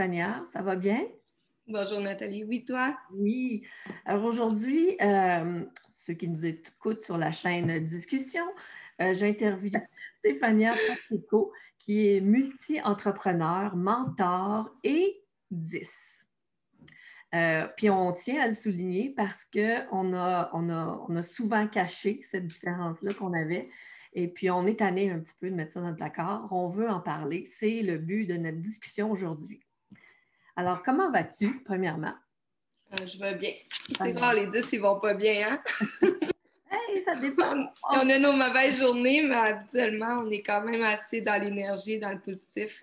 Stéphania, ça va bien? Bonjour Nathalie, oui toi? Oui. Alors aujourd'hui, ceux qui nous écoutent sur la chaîne Discussion, j'interviewe Stéphania Pacheco, qui est multi-entrepreneur, mentor et 10. Puis on tient à le souligner parce qu'on a souvent caché cette différence-là qu'on avait. Et puis on est tanné un petit peu de mettre ça dans le placard. On veut en parler. C'est le but de notre discussion aujourd'hui. Alors, comment vas-tu, premièrement? Je vais bien. C'est Alors, rare, les 10, ils vont pas bien, hein? hey, ça dépend. On a nos mauvaises journées, mais habituellement, on est quand même assez dans l'énergie, dans le positif.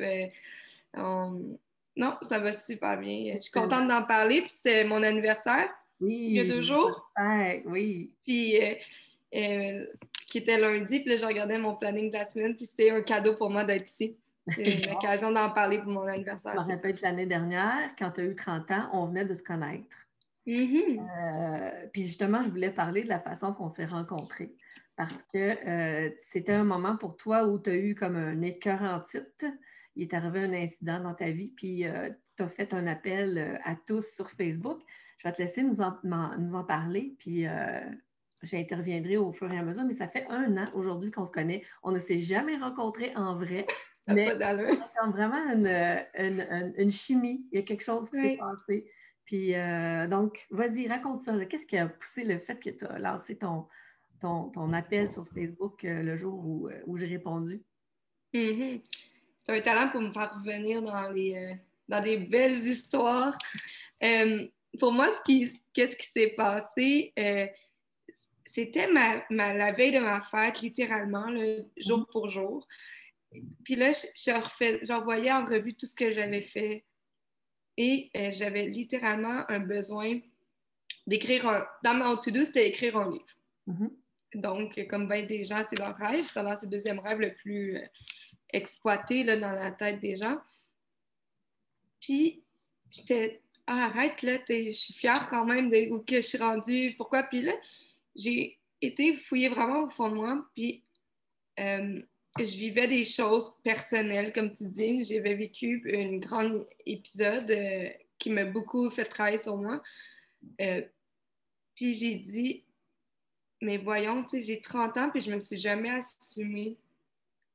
Non, ça va super bien. Je suis contente d'en parler, puis c'était mon anniversaire il y a Oui, 2 jours, oui. puis qui était lundi, puis là, je regardais mon planning de la semaine, puis c'était un cadeau pour moi d'être ici. C'est une occasion d'en parler pour mon anniversaire. Je me rappelle que l'année dernière, quand tu as eu 30 ans, on venait de se connaître. Puis justement, je voulais parler de la façon qu'on s'est rencontrés parce que c'était un moment pour toi où tu as eu comme un écœur en titre. Il est arrivé un incident dans ta vie, puis tu as fait un appel à tous sur Facebook. Je vais te laisser nous en parler, puis j'interviendrai au fur et à mesure, mais ça fait 1 an aujourd'hui qu'on se connaît. On ne s'est jamais rencontrés en vrai, Ça n'a mais pas d'allure. on a comme vraiment une chimie. Il y a quelque chose qui s'est passé. Puis donc, vas-y, raconte ça. Qu'est-ce qui a poussé le fait que tu as lancé ton appel sur Facebook le jour où j'ai répondu? C'est un talent pour me faire revenir dans des belles histoires. Euh, pour moi, qu'est-ce qui s'est passé? C'était la veille de ma fête, littéralement, jour pour jour. Puis là, je revoyais en revue tout ce que j'avais fait. Et j'avais littéralement un besoin d'écrire dans mon to-do, c'était écrire un livre. Mm-hmm. Donc, comme bien des gens, c'est leur rêve. Ça c'est le deuxième rêve le plus exploité là, dans la tête des gens. Puis, j'étais, arrête, là, je suis fière quand même de où que je suis rendue. Pourquoi? Puis là, j'ai été fouiller vraiment au fond de moi. Puis, je vivais des choses personnelles, comme tu dis. J'avais vécu un grand épisode qui m'a beaucoup fait travailler sur moi. Puis, j'ai dit, mais voyons, tu sais, j'ai 30 ans, puis je me suis jamais assumée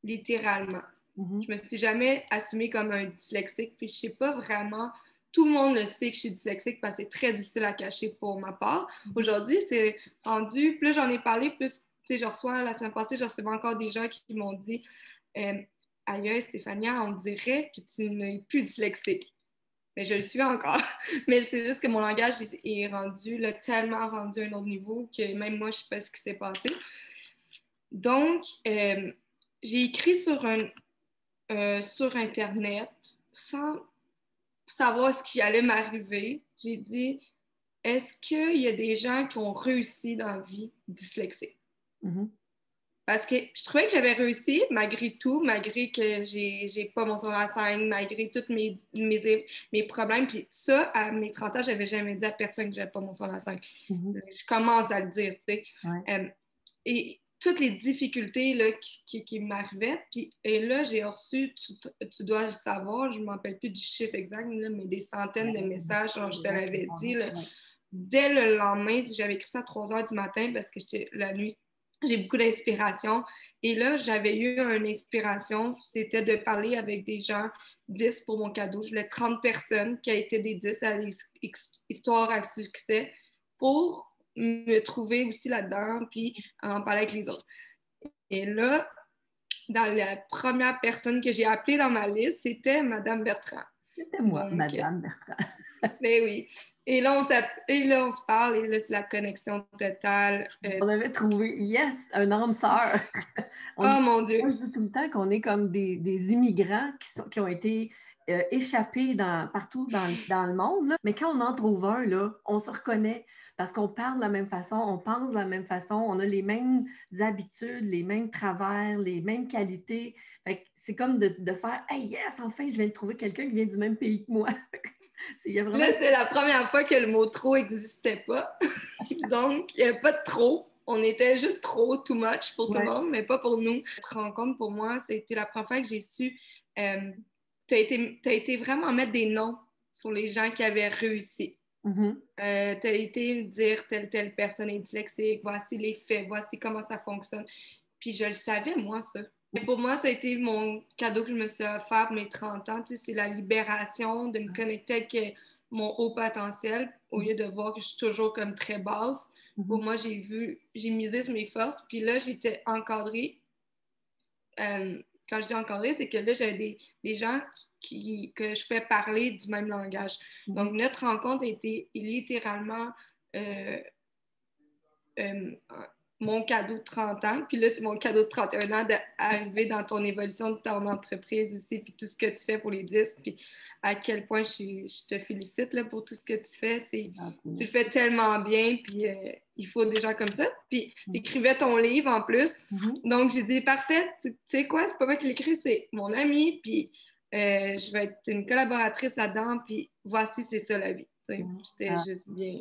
littéralement. Mm-hmm. Je me suis jamais assumée comme un dyslexique, puis je sais pas vraiment, tout le monde le sait que je suis dyslexique parce que c'est très difficile à cacher pour ma part. Aujourd'hui, c'est rendu, plus j'en ai parlé, plus, tu sais, je reçois, la semaine passée, je recevais encore des gens qui m'ont dit aïe, Stéphania, on dirait que tu n'es plus dyslexique. Mais je le suis encore. Mais c'est juste que mon langage est rendu, là, tellement rendu à un autre niveau que même moi, je sais pas ce qui s'est passé. Donc, j'ai écrit sur Internet sans savoir ce qui allait m'arriver. J'ai dit, est-ce qu'il y a des gens qui ont réussi dans la vie dyslexiques? Mm-hmm. Parce que je trouvais que j'avais réussi malgré tout, malgré que j'ai pas mon secondaire 5, malgré tous mes problèmes. Puis ça, à mes 30 ans, j'avais jamais dit à personne que j'avais pas mon secondaire 5. Mm-hmm. Je commence à le dire, tu sais. Ouais. Et toutes les difficultés là, qui m'arrivaient. Et là, j'ai reçu, tu dois le savoir, je ne me rappelle plus du chiffre exact, là, mais des centaines de messages, genre, je te l'avais dit. Là. Dès le lendemain, j'avais écrit ça à 3 heures du matin parce que la nuit, j'ai beaucoup d'inspiration. Et là, j'avais eu une inspiration, c'était de parler avec des gens, 10 pour mon cadeau. Je voulais 30 personnes qui ont été des 10 à l'histoire à succès pour me trouver aussi là-dedans, puis en parler avec les autres. Et là, dans la première personne que j'ai appelée dans ma liste, c'était Madame Bertrand. C'était moi, donc, Madame Bertrand. Mais oui. Et là, on se parle, et là, c'est la connexion totale. On avait trouvé, yes, un âme sœur. Mon Dieu! Moi, je dis tout le temps qu'on est comme des immigrants qui ont été échappés partout dans le monde. Là. Mais quand on en trouve un, là, on se reconnaît parce qu'on parle de la même façon, on pense de la même façon, on a les mêmes habitudes, les mêmes travers, les mêmes qualités. Fait que c'est comme de faire « Hey, yes, enfin, je viens de trouver quelqu'un qui vient du même pays que moi. » Vraiment... Là, c'est la première fois que le mot « trop » n'existait pas. Donc, il n'y avait pas de « trop ». On était juste trop, too much pour tout le monde, mais pas pour nous. Cette rencontre, pour moi, c'était la première fois que j'ai su... tu t'as été vraiment mettre des noms sur les gens qui avaient réussi. T'as été dire telle personne est dyslexique, voici les faits, voici comment ça fonctionne. Puis je le savais, moi, ça. Et pour moi, ça a été mon cadeau que je me suis offert pour mes 30 ans. C'est la libération de me connecter avec mon haut potentiel au lieu de voir que je suis toujours comme très basse. Pour moi, j'ai misé sur mes forces. Puis là, j'étais encadrée. Quand je dis encadrée, c'est que là, j'avais des gens que je fais parler du même langage. Donc, notre rencontre a été littéralement mon cadeau de 30 ans. Puis là, c'est mon cadeau de 31 ans d'arriver dans ton évolution de ton entreprise aussi, puis tout ce que tu fais pour les 10. Puis à quel point je te félicite là, pour tout ce que tu fais. Tu le fais tellement bien, puis il faut des gens comme ça. Puis tu écrivais ton livre en plus. Donc, j'ai dit, parfait, tu sais quoi, c'est pas moi qui l'écris, c'est mon ami, puis je vais être une collaboratrice là-dedans, puis voici, c'est ça la vie. J'étais juste bien...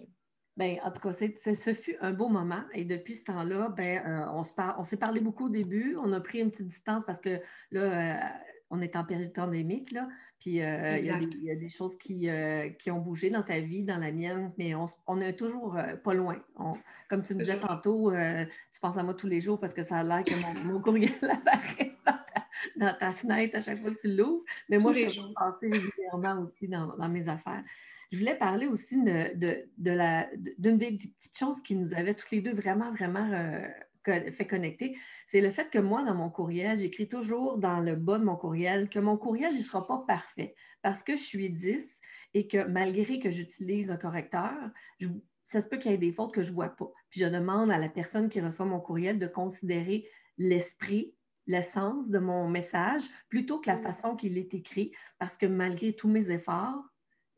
Bien, en tout cas, ce fut un beau moment et depuis ce temps-là, ben, on s'est parlé beaucoup au début. On a pris une petite distance parce que là, on est en période pandémique, là, puis il y a des choses qui ont bougé dans ta vie, dans la mienne, mais on est toujours pas loin. Comme tu me disais tantôt, tu penses à moi tous les jours parce que ça a l'air que mon courriel apparaît dans ta fenêtre à chaque fois que tu l'ouvres, mais moi, je te passer régulièrement aussi dans mes affaires. Je voulais parler aussi d'une des petites choses qui nous avait toutes les deux vraiment, vraiment fait connecter. C'est le fait que moi, dans mon courriel, j'écris toujours dans le bas de mon courriel que mon courriel ne sera pas parfait parce que je suis 10 et que malgré que j'utilise un correcteur, ça se peut qu'il y ait des fautes que je ne vois pas. Puis je demande à la personne qui reçoit mon courriel de considérer l'esprit, l'essence de mon message plutôt que la façon qu'il est écrit parce que malgré tous mes efforts,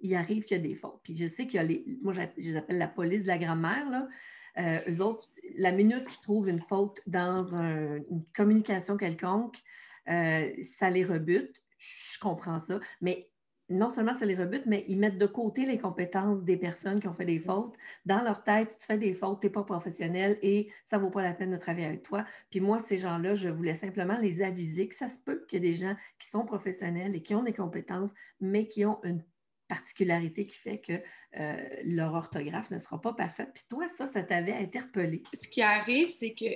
il arrive qu'il y a des fautes. Puis je sais qu'il y a moi, je les appelle la police de la grammaire, là. Eux autres, la minute qu'ils trouvent une faute dans une communication quelconque, ça les rebute. Je comprends ça. Mais non seulement ça les rebute, mais ils mettent de côté les compétences des personnes qui ont fait des fautes. Dans leur tête, si tu fais des fautes, tu n'es pas professionnel et ça ne vaut pas la peine de travailler avec toi. Puis moi, ces gens-là, je voulais simplement les aviser que ça se peut qu'il y ait des gens qui sont professionnels et qui ont des compétences, mais qui ont une particularité qui fait que leur orthographe ne sera pas parfaite. Puis toi, ça t'avait interpellé. Ce qui arrive, c'est que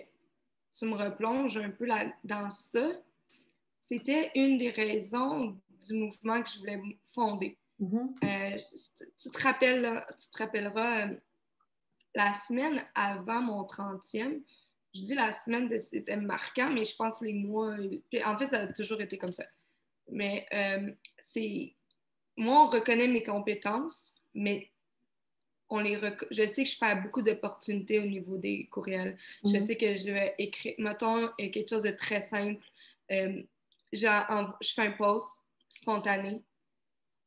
tu me replonges un peu dans ça. C'était une des raisons du mouvement que je voulais fonder. Tu te rappelleras la semaine avant mon 30e, je dis la semaine, c'était marquant, mais je pense les mois... En fait, ça a toujours été comme ça. Mais moi, on reconnaît mes compétences, mais je sais que je perds beaucoup d'opportunités au niveau des courriels. Je sais que je vais écrire, mettons, quelque chose de très simple. Je fais un post spontané.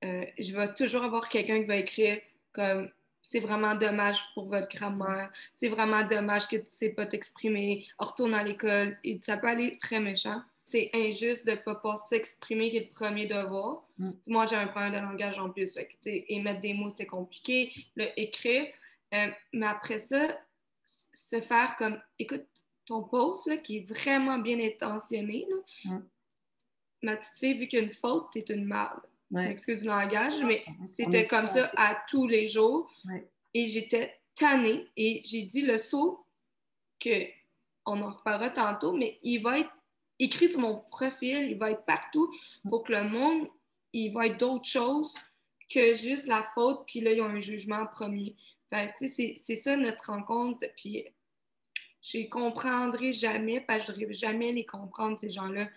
Je vais toujours avoir quelqu'un qui va écrire comme c'est vraiment dommage pour votre grammaire, c'est vraiment dommage que tu ne sais pas t'exprimer, retourne à l'école. Et ça peut aller très méchant. C'est injuste de ne pas pouvoir s'exprimer qui est le premier devoir. Moi, j'ai un problème de langage en plus. Fait que, émettre des mots, c'est compliqué. Écrire. Mais après ça, se faire comme, écoute, ton post là, qui est vraiment bien intentionné, là, ma petite fille, vu qu'il y a une faute, t'es une merde. Je m'excuse du langage, mais c'était comme ça à tous les jours. Et j'étais tannée. Et j'ai dit le saut on en reparlera tantôt, mais il va être écrit sur mon profil, il va être partout pour que le monde, il va être d'autres choses que juste la faute, puis là, ils ont un jugement premier. Fait que, c'est ça notre rencontre, puis je les comprendrai jamais, parce que je n'arrive jamais à les comprendre, ces gens-là,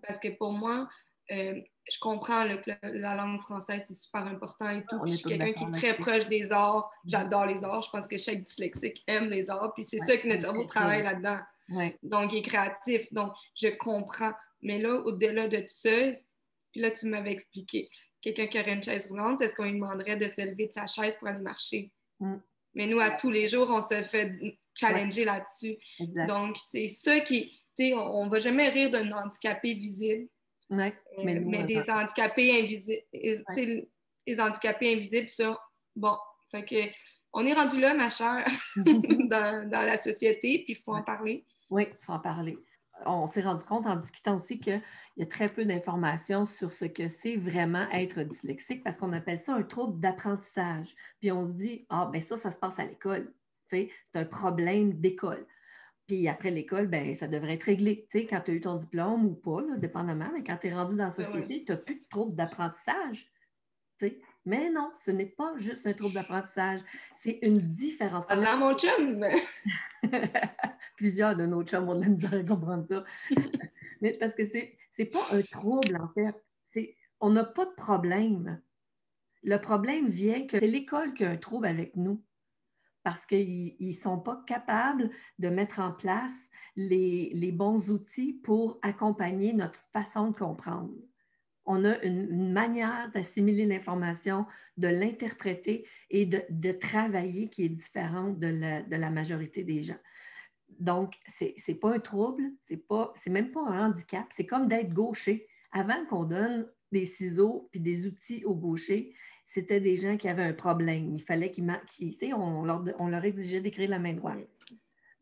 parce que pour moi, je comprends là, que la langue française, c'est super important et tout. Puis je suis quelqu'un qui est très proche des arts. J'adore les arts. Je pense que chaque dyslexique aime les arts. Puis c'est ça que notre cerveau travaille là-dedans. Donc, il est créatif. Donc, je comprends. Mais là, au-delà de tout ça, puis là, tu m'avais expliqué, quelqu'un qui aurait une chaise roulante, est-ce qu'on lui demanderait de se lever de sa chaise pour aller marcher? Mais nous, à tous les jours, on se fait challenger là-dessus. Donc, c'est ça qui... On ne va jamais rire d'un handicapé visible. Mais des handicapés invisibles, les handicapés invisibles, ça, bon, fait que on est rendu là, ma chère, dans la société, puis il faut en parler. Oui, il faut en parler. on s'est rendu compte en discutant aussi qu'il y a très peu d'informations sur ce que c'est vraiment être dyslexique parce qu'on appelle ça un trouble d'apprentissage. Puis on se dit, ah, ben ça se passe à l'école. C'est un problème d'école. Puis après l'école, ben, ça devrait être réglé. Tu sais, quand tu as eu ton diplôme ou pas, là, dépendamment, mais quand tu es rendu dans la société, tu n'as plus de trouble d'apprentissage. Tu sais. Mais non, ce n'est pas juste un trouble d'apprentissage, c'est une différence. Avant mon chum! Plusieurs de nos chums ont de la misère à comprendre ça. Mais parce que c'est pas un trouble, en fait. On n'a pas de problème. Le problème vient que c'est l'école qui a un trouble avec nous parce qu'ils ne sont pas capables de mettre en place les bons outils pour accompagner notre façon de comprendre. On a une manière d'assimiler l'information, de l'interpréter et de travailler qui est différente de la majorité des gens. Donc, ce n'est pas un trouble, c'est même pas un handicap, c'est comme d'être gaucher. Avant qu'on donne des ciseaux puis des outils aux gauchers, c'était des gens qui avaient un problème. Il fallait on leur exigeait d'écrire la main droite.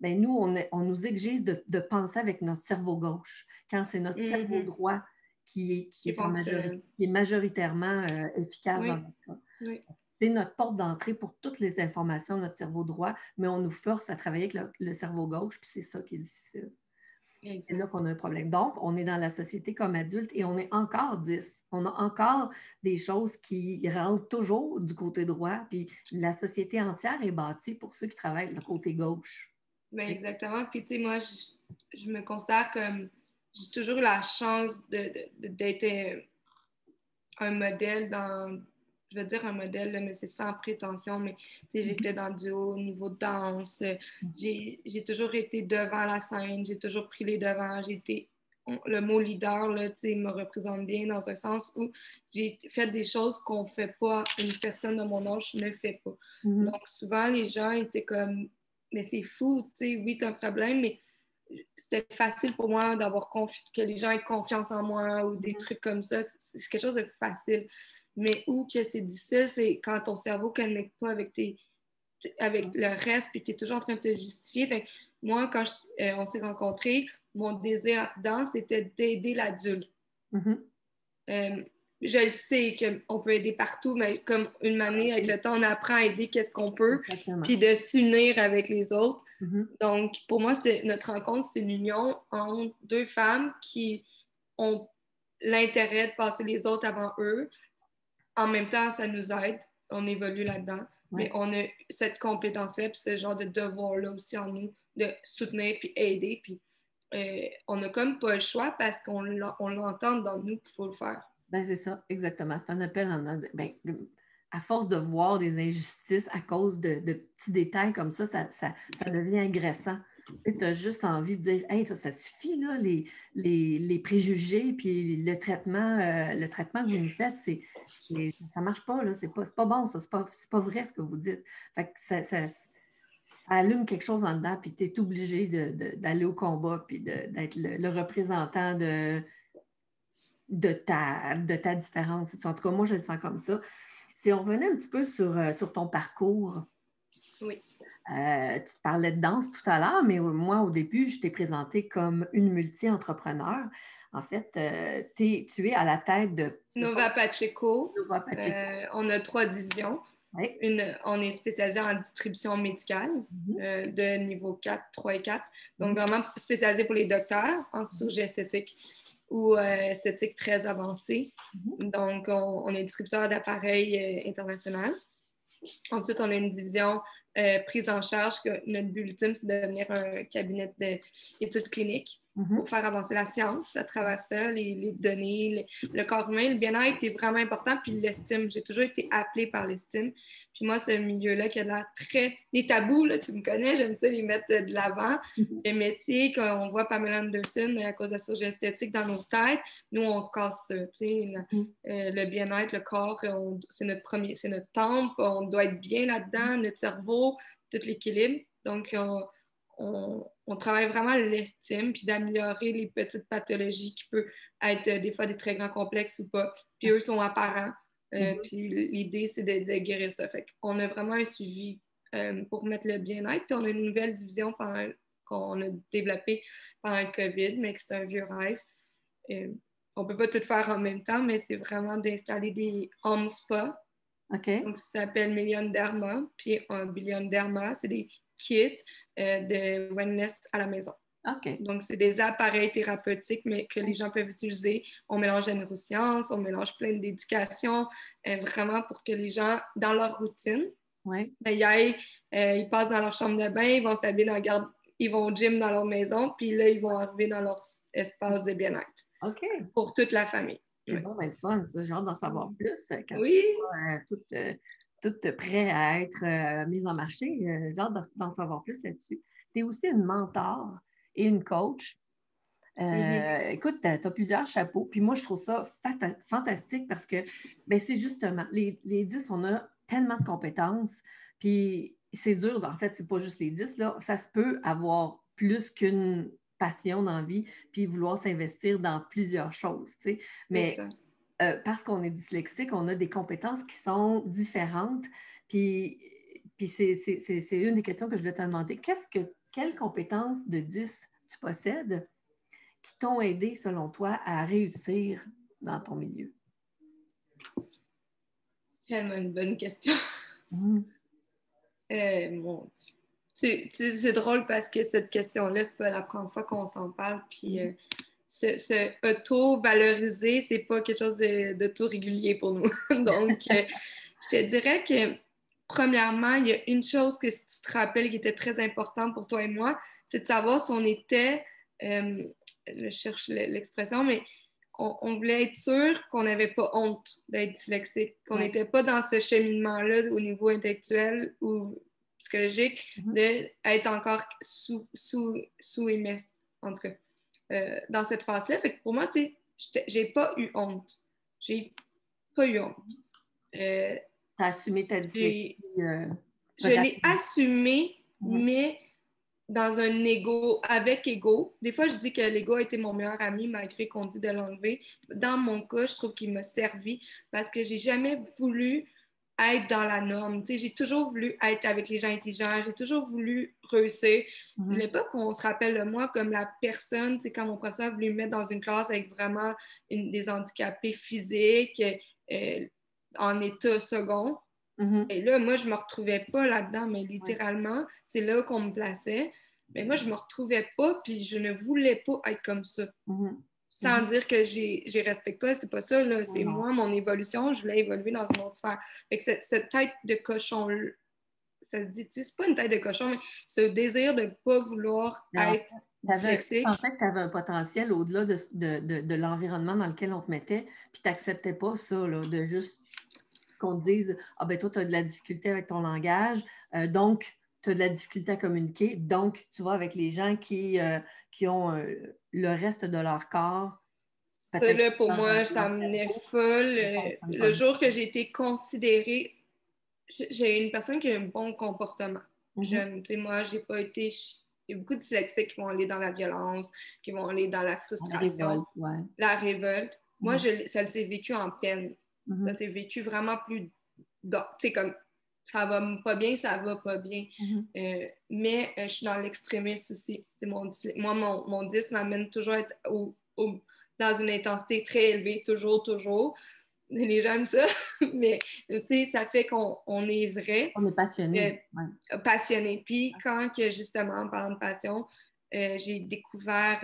Bien, nous, on nous exige de penser avec notre cerveau gauche, quand c'est notre cerveau droit qui est majoritairement efficace dans notre cas. Oui. C'est notre porte d'entrée pour toutes les informations, notre cerveau droit, mais on nous force à travailler avec le cerveau gauche, puis c'est ça qui est difficile. Exact. C'est là qu'on a un problème. Donc, on est dans la société comme adulte et on est encore 10. On a encore des choses qui rentrent toujours du côté droit, puis la société entière est bâtie pour ceux qui travaillent le côté gauche. Bien, exactement. Puis, tu sais, moi, je me considère comme j'ai toujours eu la chance d'être un modèle dans, je veux dire un modèle, là, mais c'est sans prétention, mais j'étais dans du haut niveau de danse, j'ai toujours été devant la scène, j'ai toujours pris les devants, le mot leader là, me représente bien dans un sens où j'ai fait des choses qu'on ne fait pas, une personne de mon âge ne fait pas. Donc souvent les gens étaient comme, mais c'est fou, oui, tu as un problème, mais c'était facile pour moi d'avoir que les gens aient confiance en moi ou des trucs comme ça. C'est quelque chose de facile. Mais où que c'est difficile, c'est quand ton cerveau ne connecte pas avec le reste, puis tu es toujours en train de te justifier. Fait que moi, quand on s'est rencontrés, mon désir ardent, c'était d'aider l'adulte. Je le sais qu'on peut aider partout, mais comme une manière, avec le temps, on apprend à aider qu'est-ce qu'on peut, puis de s'unir avec les autres. Donc, pour moi, notre rencontre, c'est une union entre deux femmes qui ont l'intérêt de passer les autres avant eux. En même temps, ça nous aide, on évolue là-dedans, mais on a cette compétence-là, puis ce genre de devoir-là aussi en nous, de soutenir, puis aider, puis on n'a comme pas le choix parce qu'on l'entend dans nous qu'il faut le faire. Ben, c'est ça, exactement. C'est un appel à force de voir des injustices à cause de petits détails comme ça devient agressant. Tu as juste envie de dire, hey, ça suffit, là, les préjugés, puis le traitement que vous nous faites, ça ne marche pas, là, c'est pas bon, ça, c'est pas vrai ce que vous dites. Fait que ça allume quelque chose en dedans, puis tu es obligé d'aller au combat, puis d'être le représentant de ta différence. En tout cas, moi, je le sens comme ça. Si on revenait un petit peu sur ton parcours. Oui. Tu parlais de danse tout à l'heure, mais moi, au début, je t'ai présentée comme une multi-entrepreneur. En fait, tu es à la tête de Nova Pacheco. On a 3 divisions. Oui. On est spécialisé en distribution médicale de niveau 4, 3 et 4. Donc, vraiment spécialisé pour les docteurs en chirurgie esthétique ou esthétique très avancée. Donc, on est distributeur d'appareils international. Ensuite, on a une division prise en charge que notre but ultime, c'est de devenir un cabinet d'études cliniques pour faire avancer la science à travers ça, les données, le corps humain. Le bien-être est vraiment important, puis l'estime. J'ai toujours été appelée par l'estime. Puis moi, ce milieu-là qui a l'air très... Les tabous, là, tu me connais, j'aime ça les mettre de l'avant. Les métiers qu'on voit Pamela Anderson à cause de la chirurgie esthétique dans nos têtes, nous, on casse ça. Le bien-être, le corps, c'est notre temple, on doit être bien là-dedans, notre cerveau, tout l'équilibre. Donc, on travaille vraiment l'estime, puis d'améliorer les petites pathologies qui peuvent être des fois des très grands complexes ou pas. Puis eux sont apparents. Puis l'idée, c'est de guérir ça. Fait qu'on a vraiment un suivi pour mettre le bien-être. Puis on a une nouvelle division pendant qu'on a développé pendant le COVID, mais que c'est un vieux rêve. On ne peut pas tout faire en même temps, mais c'est vraiment d'installer des home spas. OK. Donc, ça s'appelle Million Derma. Puis un Billion Derma, c'est des kits de wellness à la maison. OK. Donc, c'est des appareils thérapeutiques, mais que les gens peuvent utiliser. On mélange la neurosciences, on mélange plein d'éducation, vraiment pour que les gens, dans leur routine, ils passent dans leur chambre de bain, ils vont s'habiller dans la garde, ils vont au gym dans leur maison, puis là, ils vont arriver dans leur espace de bien-être. OK. Pour toute la famille. C'est bon, ben fun, ça. J'ai hâte d'en savoir plus quand oui. c'est tout prêt à être mis en marché. J'ai hâte d'en savoir plus là-dessus. Tu es aussi une mentor et une coach. Écoute, tu as plusieurs chapeaux. Puis moi, je trouve ça fantastique parce que ben, c'est justement, les 10, on a tellement de compétences. Puis c'est dur, en fait, c'est pas juste les 10, là. Ça se peut avoir plus qu'une passion dans la vie, puis vouloir s'investir dans plusieurs choses, tu sais. Mais parce qu'on est dyslexique, on a des compétences qui sont différentes. Puis c'est une des questions que je voulais te demander. Quelles compétences de 10 tu possèdes qui t'ont aidé, selon toi, à réussir dans ton milieu? Tellement une bonne question. Mon Dieu. C'est drôle parce que cette question-là, c'est pas la première fois qu'on s'en parle. Puis se auto-valoriser, c'est pas quelque chose de tout régulier pour nous. Donc, je te dirais que, premièrement, il y a une chose que si tu te rappelles qui était très importante pour toi et moi, c'est de savoir si on était, je cherche l'expression, mais on voulait être sûr qu'on n'avait pas honte d'être dyslexique, qu'on n'était pas dans ce cheminement-là au niveau intellectuel ou psychologique, d'être encore sous-émesse, en tout cas, dans cette phase-là. Fait que pour moi, tu sais, j'ai pas eu honte. J'ai pas eu honte. Tu as assumé ta dyslexie. Je l'ai assumé, mais dans un avec ego. Des fois, je dis que l'ego a été mon meilleur ami, malgré qu'on dit de l'enlever. Dans mon cas, je trouve qu'il m'a servi parce que j'ai jamais voulu être dans la norme. Tu sais, j'ai toujours voulu être avec les gens intelligents, j'ai toujours voulu réussir. Je voulais pas qu'on se rappelle de moi comme la personne, tu sais, quand mon professeur voulait me mettre dans une classe avec vraiment des handicapés physiques en état second. Et là, moi, je me retrouvais pas là-dedans, mais littéralement, c'est là qu'on me plaçait. Mais moi, je me retrouvais pas, puis je ne voulais pas être comme ça. Sans dire que j'y respecte pas, c'est pas ça, là. C'est moi, mon évolution, je voulais évoluer dans une autre sphère. Fait que cette tête de cochon, ça se dit-tu? C'est pas une tête de cochon, mais ce désir de pas vouloir être dyslexique. En fait, tu avais un potentiel au-delà de l'environnement dans lequel on te mettait, puis tu n'acceptais pas ça, là, de juste qu'on te dise « Ah ben toi, tu as de la difficulté avec ton langage, donc tu as de la difficulté à communiquer, donc tu vas avec les gens qui ont le reste de leur corps. » Ça, là, pour moi, ça me venait folle. Le jour que j'ai été considérée, j'ai une personne qui a un bon comportement. Jeune, tu sais, moi, j'ai pas été... Il y a beaucoup de dyslexiques qui vont aller dans la violence, qui vont aller dans la frustration, la révolte. Moi, ça s'est vécu en peine. Ça s'est vécu vraiment plus... Tu sais, comme ça va pas bien, ça va pas bien. Mais je suis dans l'extrémisme aussi. Moi, mon 10 m'amène toujours à être dans une intensité très élevée, toujours. Les gens aiment ça, mais tu sais, ça fait qu'on est vrai. On est passionné. Passionné. Puis quand, justement, en parlant de passion, j'ai découvert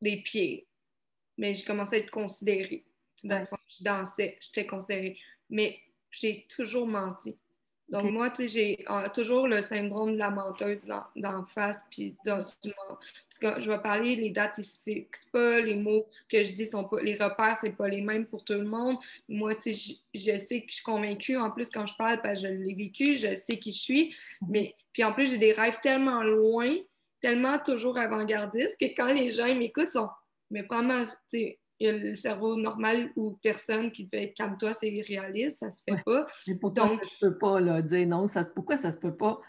des pieds, mais j'ai commencé à être considérée. Je dansais, j'étais considérée. Mais j'ai toujours menti. Donc, moi, tu sais, j'ai toujours le syndrome de la menteuse d'en face, puis parce que je vais parler, les dates, ils se fixent pas, les mots que je dis sont pas, les repères, c'est pas les mêmes pour tout le monde. Moi, tu sais, je sais que je suis convaincue, en plus, quand je parle, parce que je l'ai vécu, je sais qui je suis, mais puis en plus, j'ai des rêves tellement loin, tellement toujours avant-gardistes, que quand les gens m'écoutent, ils sont, mais vraiment, tu sais, il y a le cerveau normal ou personne qui devait être comme toi, c'est irréaliste, ça se fait pas. Mais pour toi, ça se peut pas, là, dire non, pourquoi ça se peut pas?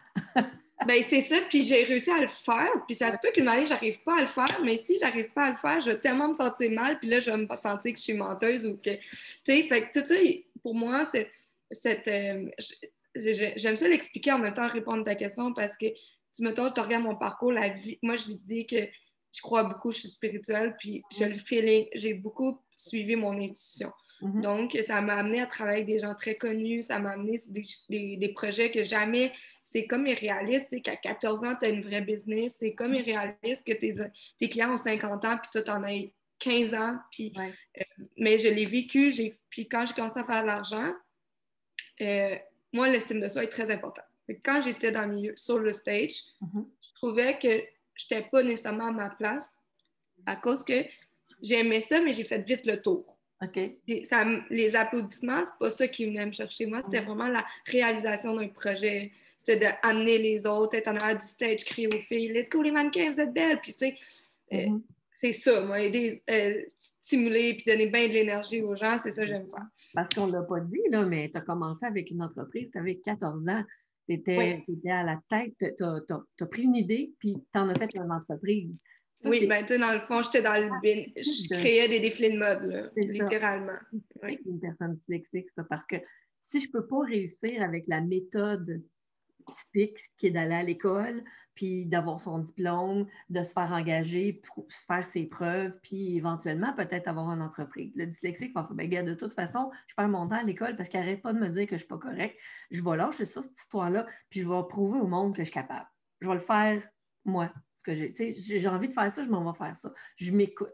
Ben c'est ça, puis j'ai réussi à le faire, puis ça se peut qu'une année, j'arrive pas à le faire, mais si j'arrive pas à le faire, je vais tellement me sentir mal, puis là, je vais me sentir que je suis menteuse ou que, tu sais, fait que tout ça, pour moi, j'aime ça l'expliquer en même temps répondre à ta question parce que mettons, tu regardes mon parcours, la vie, moi, je dis que je crois beaucoup, je suis spirituelle, puis je le feeling, j'ai beaucoup suivi mon intuition. Donc, ça m'a amené à travailler avec des gens très connus, ça m'a amené sur des projets que jamais, c'est comme irréaliste, tu sais, qu'à 14 ans, tu as une vraie business, c'est comme irréaliste que tes clients ont 50 ans, puis toi, tu en as 15 ans, puis, mais je l'ai vécu, puis quand j'ai commencé à faire de l'argent, moi, l'estime de soi est très importante. Quand j'étais dans le milieu, sur le stage, je trouvais que je n'étais pas nécessairement à ma place à cause que j'aimais ça, mais j'ai fait vite le tour. Les applaudissements, c'est pas ça qui venait me chercher. Moi, c'était vraiment la réalisation d'un projet. C'était d'amener les autres, être en arrière du stage, crier aux filles « Let's go les mannequins, vous êtes belles! » Puis tu sais, c'est ça, moi, aider, stimuler puis donner bien de l'énergie aux gens, c'est ça que j'aime faire. Parce qu'on ne l'a pas dit, là, mais tu as commencé avec une entreprise, tu avais 14 ans, tu étais à la tête, tu as pris une idée, puis tu en as fait une entreprise. Ça, oui, ben, tu sais, dans le fond, j'étais dans le bin. Je créais des défilés de mode, là, littéralement. Oui. Une personne dyslexique, ça, parce que si je ne peux pas réussir avec la méthode typique qui est d'aller à l'école, puis d'avoir son diplôme, de se faire engager, pour faire ses preuves, puis éventuellement peut-être avoir une entreprise. Le dyslexique va faire, ben, gars, de toute façon, je perds mon temps à l'école parce qu'il n'arrête pas de me dire que je ne suis pas correcte. Je vais lâcher ça, cette histoire-là, puis je vais prouver au monde que je suis capable. Je vais le faire, moi. Ce que j'ai envie de faire ça, je m'en vais faire ça. Je m'écoute.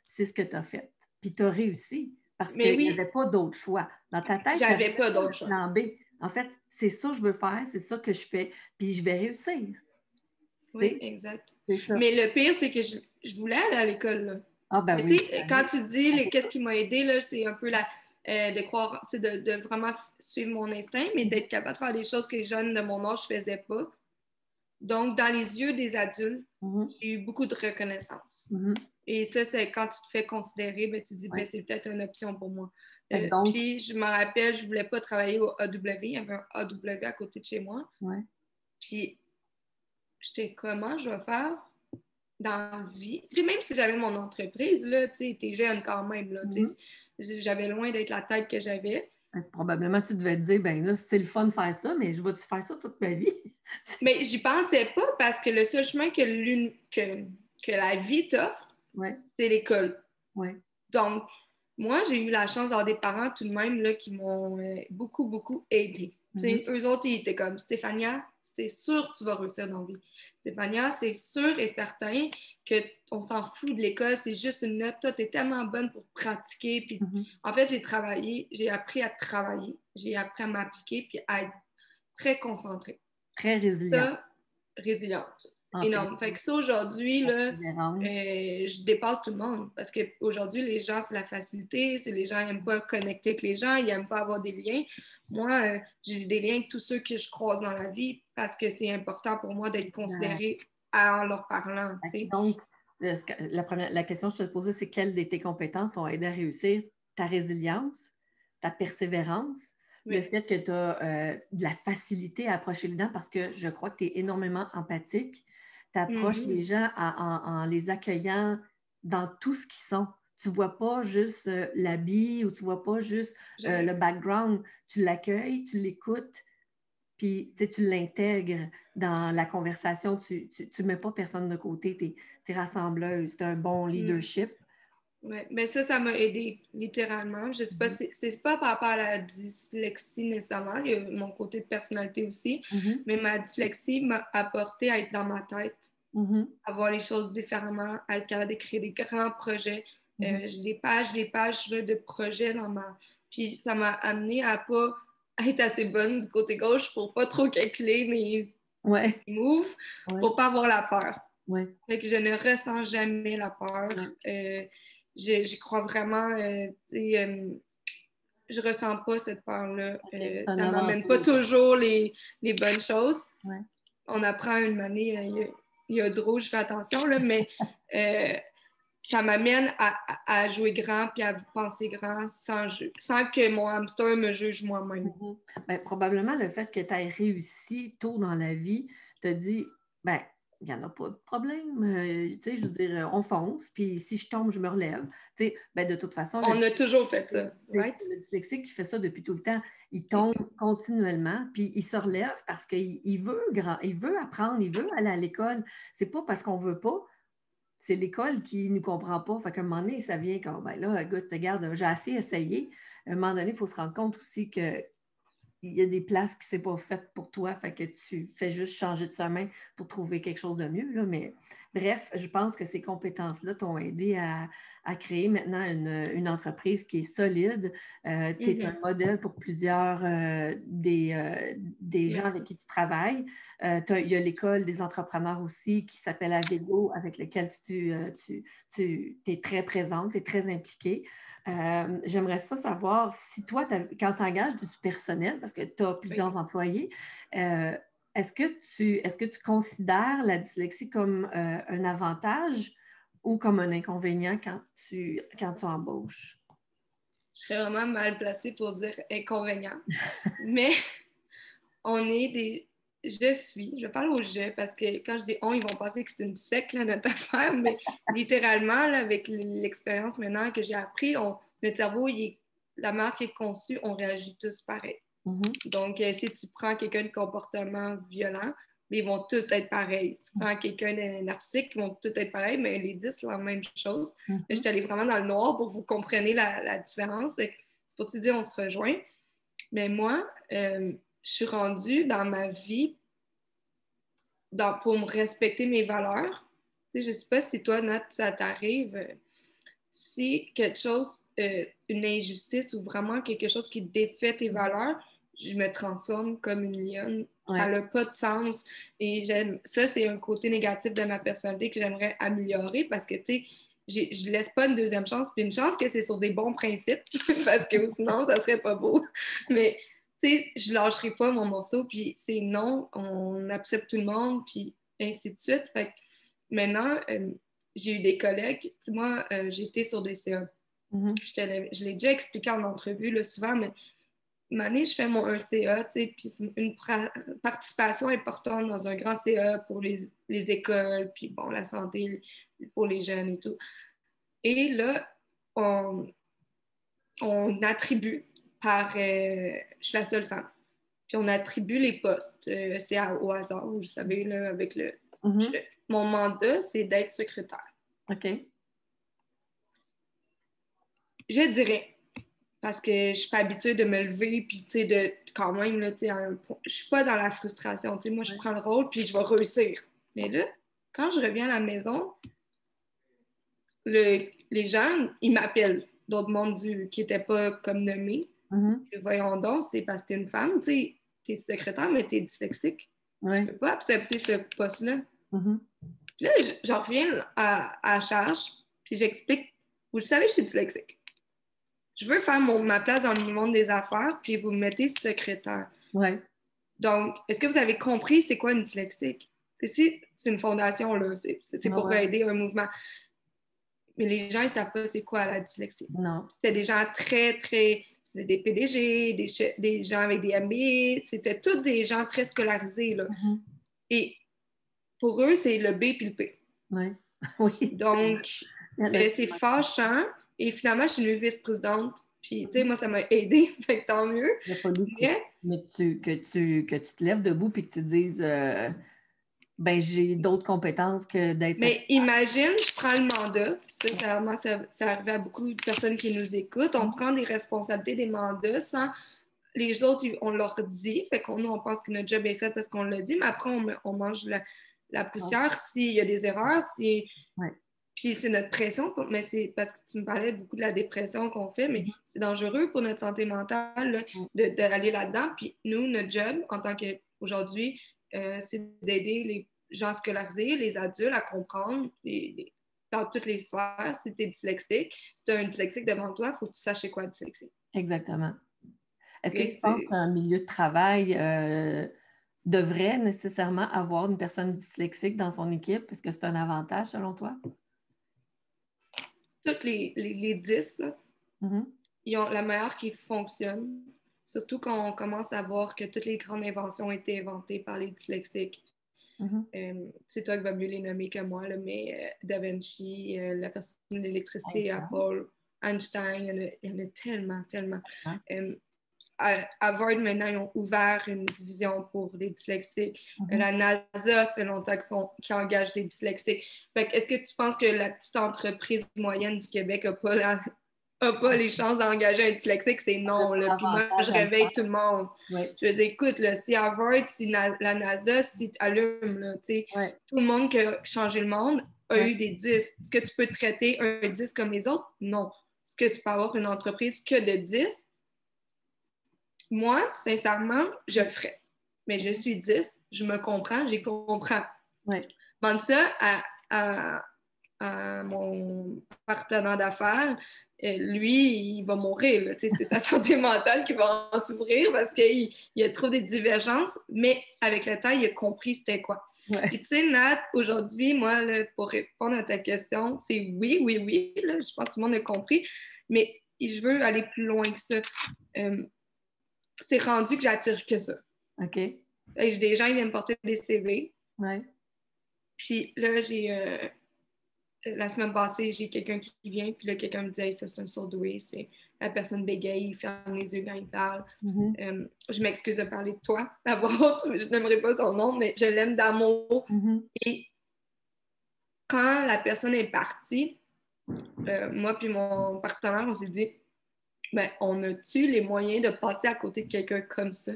C'est ce que tu as fait. Puis tu as réussi parce qu'il n'y avait pas d'autre choix. Dans ta tête, j'avais pas d'autre choix. Plan B. En fait, c'est ça que je veux faire, c'est ça que je fais, puis je vais réussir. Oui, exact. Mais le pire, c'est que je voulais aller à l'école, là. Ah, ben oui. Quand tu dis qu'est-ce qui m'a aidé, là, c'est un peu de croire, de vraiment suivre mon instinct, mais d'être capable de faire des choses que les jeunes de mon âge ne faisaient pas. Donc, dans les yeux des adultes, j'ai eu beaucoup de reconnaissance. Et ça, c'est quand tu te fais considérer, ben, tu te dis, ben, c'est peut-être une option pour moi. Puis, je me rappelle, je ne voulais pas travailler au AW. Il y avait un AW à côté de chez moi. Puis, j'étais comment je vais faire dans la vie? Tu sais, même si j'avais mon entreprise, là, tu sais, t'es jeune quand même, là, tu sais, j'avais loin d'être la tête que j'avais. Probablement, tu devais te dire, ben là, c'est le fun de faire ça, mais je vais-tu faire ça toute ma vie? Mais j'y pensais pas parce que le seul chemin que la vie t'offre, c'est l'école. Donc, moi, j'ai eu la chance d'avoir des parents tout de même là, qui m'ont beaucoup, beaucoup aidé. Eux autres, ils étaient comme Stéphania, c'est sûr que tu vas réussir dans la vie. Stéphania, c'est sûr et certain qu'on s'en fout de l'école, c'est juste une note. Toi, tu es tellement bonne pour pratiquer. Puis, en fait, j'ai appris à travailler, j'ai appris à m'appliquer puis à être très concentrée. Très résiliente. Résiliente. Énorme. Fait que ça, aujourd'hui, là, je dépasse tout le monde. Parce qu'aujourd'hui, les gens, c'est la facilité. C'est les gens n'aiment pas connecter avec les gens. Ils n'aiment pas avoir des liens. Moi, j'ai des liens avec tous ceux que je croise dans la vie parce que c'est important pour moi d'être considérée en leur parlant. T'sais. Donc, la question que je te posais, c'est quelles de tes compétences t'ont aidé à réussir? Ta résilience, ta persévérance, le fait que tu as de la facilité à approcher les gens parce que je crois que tu es énormément empathique. Tu approches les gens en les accueillant dans tout ce qu'ils sont. Tu ne vois pas juste l'habit ou tu ne vois pas juste le background. Tu l'accueilles, tu l'écoutes, puis tu l'intègres dans la conversation. Tu ne mets pas personne de côté. Tu es rassembleuse. Tu as un bon leadership. Oui, mais ça m'a aidé littéralement. Je sais pas, c'est pas par rapport à la dyslexie nécessairement, il y a mon côté de personnalité aussi, mais ma dyslexie m'a apporté à être dans ma tête, à voir les choses différemment, à être capable d'écrire des grands projets. J'ai des pages de projets dans ma... Puis ça m'a amené à pas être assez bonne du côté gauche pour pas trop calculer mes moves, pour pas avoir la peur. Fait que je ne ressens jamais la peur. J'y crois vraiment. Je ressens pas cette peur-là. Ça m'amène pas toujours les bonnes choses. On apprend une année, il y a du rouge, je fais attention, là, mais ça m'amène à jouer grand puis à penser grand sans que mon hamster me juge moi-même. Ben, probablement le fait que tu aies réussi tôt dans la vie te dit, ben, il n'y en a pas de problème. Tu sais, je veux dire, on fonce, puis si je tombe, je me relève. Tu sais, ben, de toute façon, On a toujours fait ça, right? le dyslexique qui fait ça depuis tout le temps. Il C'est tombe ça. continuellement, puis il se relève parce qu'il veut il veut apprendre, il veut aller à l'école. C'est pas parce qu'on veut pas, c'est l'école qui ne nous comprend pas. Fait qu'à un moment donné, ça vient comme, ben là, écoute, regarde, j'ai assez essayé. À un moment donné, il faut se rendre compte aussi que il y a des places qui ne sont pas faites pour toi, fait que tu fais juste changer de chemin pour trouver quelque chose de mieux. Là. Mais bref, je pense que ces compétences-là t'ont aidé à créer maintenant une entreprise qui est solide. Tu es un modèle pour plusieurs des gens avec qui tu travailles. Il y a l'école des entrepreneurs aussi qui s'appelle Avego, avec laquelle tu es très présente, tu es très impliquée. J'aimerais ça savoir si toi, quand tu engages du personnel, parce que tu as plusieurs employés, est-ce que tu considères la dyslexie comme un avantage ou comme un inconvénient quand tu embauches? Je serais vraiment mal placée pour dire inconvénient. Mais on est des. Je parle au je parce que quand je dis on, ils vont penser que c'est une secte, là, notre affaire, mais littéralement, là, avec l'expérience maintenant que j'ai appris, notre cerveau, la marque est conçue, on réagit tous pareil. Donc, si tu prends quelqu'un de comportement violent, ils vont tous être pareils. Si tu prends quelqu'un de narcissique, ils vont tous être pareils, mais les 10, c'est la même chose. Je suis allée vraiment dans le noir pour que vous compreniez la différence. C'est pour se dire, on se rejoint. Mais moi, je suis rendue dans ma vie pour me respecter mes valeurs. Tu sais, je ne sais pas si toi, Nat, ça t'arrive. Si quelque chose, une injustice ou vraiment quelque chose qui défait tes valeurs, je me transforme comme une lionne. Ouais. Ça n'a pas de sens. Et ça, c'est un côté négatif de ma personnalité que j'aimerais améliorer parce que, tu sais, je ne laisse pas une deuxième chance. Puis une chance que c'est sur des bons principes parce que sinon, ça serait pas beau. Mais, tu sais, je lâcherai pas mon morceau. Puis c'est non, on accepte tout le monde, puis ainsi de suite. Fait que maintenant, j'ai eu des collègues. Moi, j'ai été sur des CA. Je l'ai déjà expliqué en entrevue là, souvent, mais une année, je fais mon 1CA, puis c'est une participation importante dans un grand CA pour les écoles, puis bon, la santé pour les jeunes et tout. Et là, on attribue je suis la seule femme. Puis on attribue les postes. C'est au hasard, vous savez, là, avec mon mandat, c'est d'être secrétaire. OK. Je dirais, parce que je ne suis pas habituée de me lever, puis tu sais, de quand même, là, tu sais, je suis pas dans la frustration. Tu sais, moi, je prends le rôle, puis je vais réussir. Mais là, quand je reviens à la maison, les gens, ils m'appellent d'autres mondes qui n'étaient pas comme nommés. Voyons donc, c'est parce que tu es une femme, tu sais, tu es secrétaire, mais tu es dyslexique. Je ne peux pas accepter ce poste-là. Puis là, j'en reviens à charge, puis j'explique, vous le savez, je suis dyslexique. Je veux faire ma place dans le monde des affaires, puis vous me mettez secrétaire. Ouais. Donc, est-ce que vous avez compris c'est quoi une dyslexique? C'est une fondation, là. C'est pour aider un mouvement. Mais les gens, ils ne savent pas c'est quoi la dyslexie. Non. C'était des gens très, très... C'était des PDG, des gens avec des MBA. C'était tous des gens très scolarisés, là. Et pour eux, c'est le B puis le P. Ouais. Oui. Donc, c'est fâchant. Et finalement, je suis une vice-présidente. Puis, tu sais, moi, ça m'a aidé. Fait que tant mieux. Il a fallu que tu te lèves debout et que tu dises ben, j'ai d'autres compétences que d'être. Mais imagine, je prends le mandat. Puis ça arrive à beaucoup de personnes qui nous écoutent. On prend des responsabilités des mandats sans. Les autres, on leur dit. Fait qu'on nous, on pense que notre job est fait parce qu'on l'a dit. Mais après, on mange la poussière s'il y a des erreurs. Puis c'est notre pression, mais c'est parce que tu me parlais beaucoup de la dépression qu'on fait, mais c'est dangereux pour notre santé mentale d'aller là-dedans. Puis nous, notre job, en tant qu'aujourd'hui, c'est d'aider les gens scolarisés, les adultes à comprendre dans toutes les sphères. Si tu es dyslexique, si tu as un dyslexique devant toi, il faut que tu saches c'est quoi dyslexie. Exactement. Est-ce que tu penses qu'un milieu de travail devrait nécessairement avoir une personne dyslexique dans son équipe? Est-ce que c'est un avantage selon toi? Toutes les 10, là, ils ont la meilleure qui fonctionne, surtout quand on commence à voir que toutes les grandes inventions ont été inventées par les dyslexiques. C'est toi qui vas mieux les nommer que moi, là, mais Da Vinci, la personne de l'électricité, Apple, Einstein, il y en a tellement, tellement. À Harvard, maintenant, ils ont ouvert une division pour les dyslexiques. La NASA, ça fait longtemps qu'ils engagent des dyslexiques. Est-ce que tu penses que la petite entreprise moyenne du Québec n'a pas les chances d'engager un dyslexique? C'est non. Là. Puis moi, je réveille tout le monde. Ouais. Je veux dire, écoute, là, si Harvard, si la NASA, si allume, là, tout le monde qui a changé le monde a eu des 10. Est-ce que tu peux traiter un 10 comme les autres? Non. Est-ce que tu peux avoir une entreprise que de 10? Moi, sincèrement, je le ferais. Mais je suis 10, je me comprends, j'y comprends. Ouais. Demande ça à mon partenaire d'affaires. Lui, il va mourir. Là, c'est sa santé mentale qui va en souffrir parce qu'il y a trop de divergences. Mais avec le temps, il a compris c'était quoi. Ouais. Et tu sais, Nat, aujourd'hui, moi, là, pour répondre à ta question, c'est oui, oui, oui. Là, je pense que tout le monde a compris. Mais je veux aller plus loin que ça. C'est rendu que j'attire que ça. OK. J'ai des gens qui viennent porter des CV. Ouais. Puis là, la semaine passée, j'ai quelqu'un qui vient, puis là, quelqu'un me dit hey, ça, c'est un surdoué. C'est la personne bégaye, il ferme les yeux quand il parle. Je m'excuse de parler de toi, la voix haute, je n'aimerais pas son nom, mais je l'aime d'amour. Et quand la personne est partie, moi puis mon partenaire, on s'est dit ben, on a-tu les moyens de passer à côté de quelqu'un comme ça?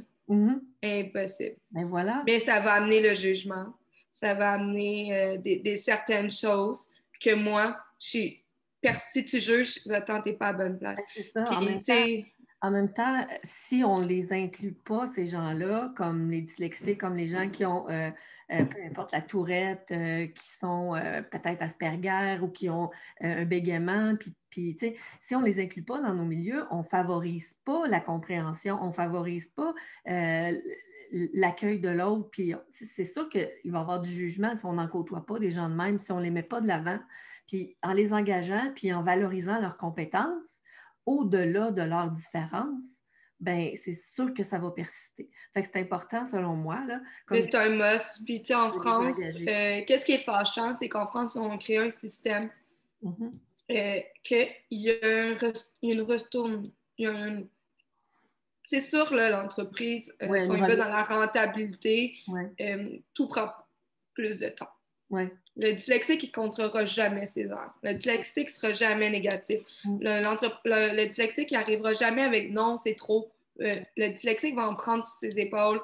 Impossible. Ben voilà. Mais ça va amener le jugement. Ça va amener des certaines choses que moi, si tu juges, attends, t'es pas à bonne place. Ben, c'est ça. Puis, En même temps, si on ne les inclut pas, ces gens-là, comme les dyslexiques, comme les gens qui ont, peu importe, la tourette, qui sont peut-être Asperger ou qui ont un bégaiement, puis si on ne les inclut pas dans nos milieux, on ne favorise pas la compréhension, on ne favorise pas l'accueil de l'autre. Puis c'est sûr qu'il va y avoir du jugement si on n'en côtoie pas des gens de même, si on ne les met pas de l'avant. Puis en les engageant, puis en valorisant leurs compétences, au-delà de leurs différences, ben c'est sûr que ça va persister. Fait que c'est important, selon moi. Là, c'est un must. Puis, tu sais, en France, qu'est-ce qui est fâchant, c'est qu'en France, on crée un système qu'il y a une retourne. C'est sûr, là, l'entreprise, si on y va dans la rentabilité, tout prend plus de temps. Le dyslexique, il ne comptera jamais ses heures. Le dyslexique ne sera jamais négatif. Le dyslexique, il n'arrivera jamais avec non, c'est trop. Le dyslexique va en prendre sur ses épaules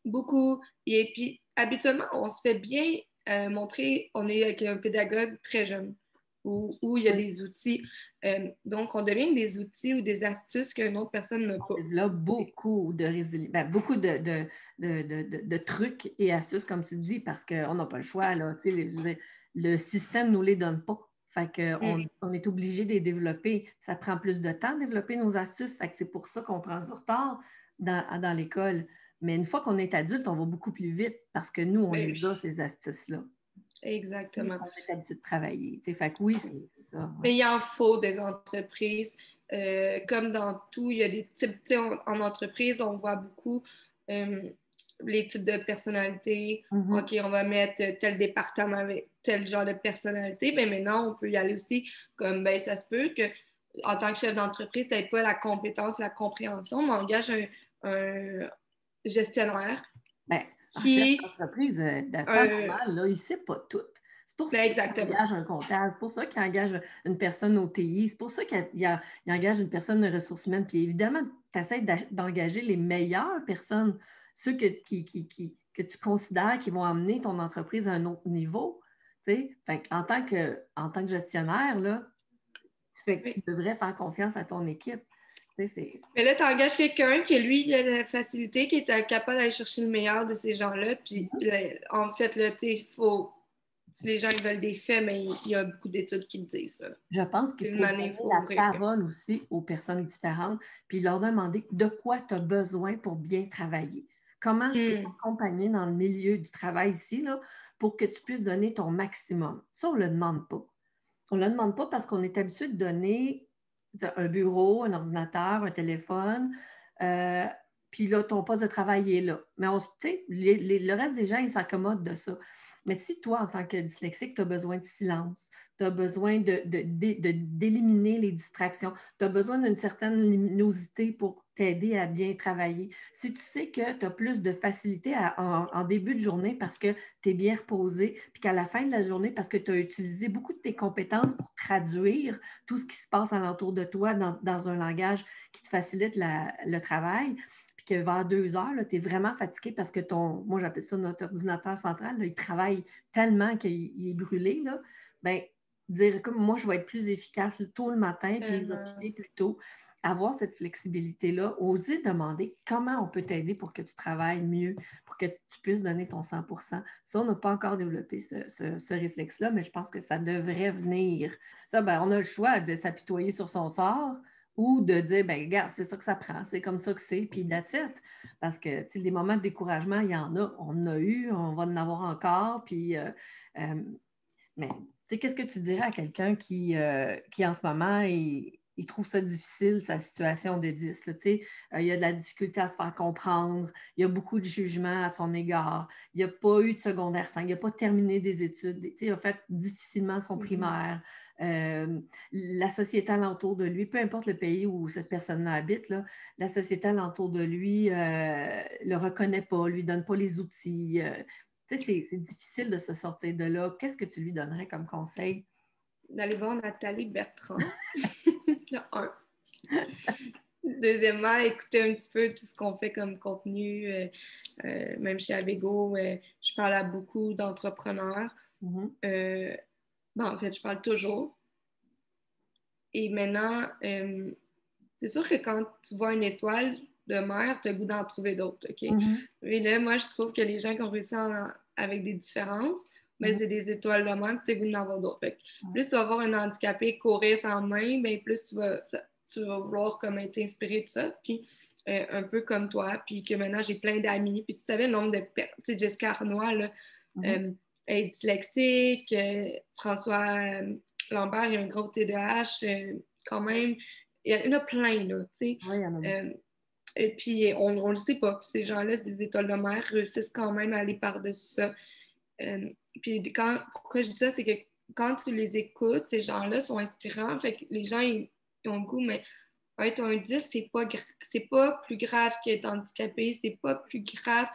beaucoup. Et puis, habituellement, on se fait bien montrer, on est avec un pédagogue très jeune où il y a des outils. Donc, on devient des outils ou des astuces qu'une autre personne n'a pas. On développe beaucoup beaucoup de trucs et astuces, comme tu dis, parce qu'on n'a pas le choix. Là, le système ne nous les donne pas. Fait qu'on est obligé de les développer. Ça prend plus de temps de développer nos astuces. Fait que c'est pour ça qu'on prend du retard dans l'école. Mais une fois qu'on est adulte, on va beaucoup plus vite parce que nous, on les a, ces astuces-là. Exactement. On est habitué de travailler. Fait que oui, c'est ça. Mais il en faut des entreprises. Comme dans tout, il y a des types, en entreprise, on voit beaucoup les types de personnalités. OK, on va mettre tel département avec tel genre de personnalité. Mais maintenant, on peut y aller aussi comme, ben, ça se peut que en tant que chef d'entreprise, tu n'aies pas la compétence, la compréhension, mais engage un gestionnaire. Ben, chef d'entreprise, de temps normal, là, il ne sait pas tout. C'est pour ça qu'il engage un comptable, c'est pour ça qu'il engage une personne au TI, c'est pour ça qu'il engage une personne de ressources humaines. Puis évidemment, tu essaies d'engager les meilleures personnes, ceux que tu considères qui vont amener ton entreprise à un autre niveau. Fait en tant que gestionnaire, là, tu devrais faire confiance à ton équipe. Mais là, tu engages quelqu'un qui, lui, il a la facilité, qui est capable d'aller chercher le meilleur de ces gens-là. Puis, en fait, là, faut. Si les gens ils veulent des faits, mais il y a beaucoup d'études qui le disent. Là. Je pense qu'il faut donner la parole aussi aux personnes différentes, puis leur demander de quoi tu as besoin pour bien travailler. Comment je peux t'accompagner dans le milieu du travail ici là, pour que tu puisses donner ton maximum. Ça, on ne le demande pas. On ne le demande pas parce qu'on est habitué de donner un bureau, un ordinateur, un téléphone, puis là, ton poste de travail est là. Mais tu sais, le reste des gens, ils s'accommodent de ça. Mais si toi, en tant que dyslexique, tu as besoin de silence, tu as besoin d'éliminer les distractions, tu as besoin d'une certaine luminosité pour t'aider à bien travailler. Si tu sais que tu as plus de facilité en début de journée parce que tu es bien reposé, puis qu'à la fin de la journée, parce que tu as utilisé beaucoup de tes compétences pour traduire tout ce qui se passe alentour de toi dans un langage qui te facilite le travail, puis que vers 2 heures, tu es vraiment fatigué parce que moi j'appelle ça notre ordinateur central, là, il travaille tellement qu'il est brûlé, là, bien, dire comme moi, je vais être plus efficace tôt le matin, puis je vais quitter plus tôt. Avoir cette flexibilité-là, oser demander comment on peut t'aider pour que tu travailles mieux, pour que tu puisses donner ton 100%. Ça, on n'a pas encore développé ce réflexe-là, mais je pense que ça devrait venir. Ça, ben, on a le choix de s'apitoyer sur son sort ou de dire, ben regarde, c'est ça que ça prend, c'est comme ça que c'est, puis that's it. Parce que, tu sais, des moments de découragement, il y en a, on en a eu, on va en avoir encore, puis... mais qu'est-ce que tu dirais à quelqu'un qui en ce moment, il trouve ça difficile, sa situation de 10? Là, il y a de la difficulté à se faire comprendre, il y a beaucoup de jugements à son égard, il n'a pas eu de secondaire 5, il n'a pas terminé des études, il a fait difficilement son primaire. La société alentour de lui, peu importe le pays où cette personne-là habite, là, la société alentour de lui ne le reconnaît pas, lui donne pas les outils. Tu sais, c'est difficile de se sortir de là. Qu'est-ce que tu lui donnerais comme conseil? D'aller voir Nathalie Bertrand, le 1. Deuxièmement, écouter un petit peu tout ce qu'on fait comme contenu. Même chez Abego, je parle à beaucoup d'entrepreneurs. En fait, je parle toujours. Et maintenant, c'est sûr que quand tu vois une étoile de mer, tu as le goût d'en trouver d'autres, OK? Mais là, moi, je trouve que les gens qui ont réussi avec des différences, mais c'est des étoiles de mer, tu as le goût d'en avoir d'autres. Plus tu vas voir un handicapé courir sans main, bien, plus tu vas vouloir comme être inspiré de ça. Puis un peu comme toi, puis que maintenant, j'ai plein d'amis. Puis tu savais le nombre de personnes, tu sais, Jessica Arnois, là, est dyslexique, François Lambert, il a un gros TDAH, quand même. Il y en a plein, là, tu sais. Oui, il y en a. Et puis, on ne le sait pas. Puis ces gens-là, c'est des étoiles de mer, réussissent quand même à aller par-dessus ça. Puis, pourquoi je dis ça, c'est que quand tu les écoutes, ces gens-là sont inspirants. Fait que les gens, ils ont le goût, mais être un 10, c'est pas plus grave qu'être handicapé. C'est pas plus grave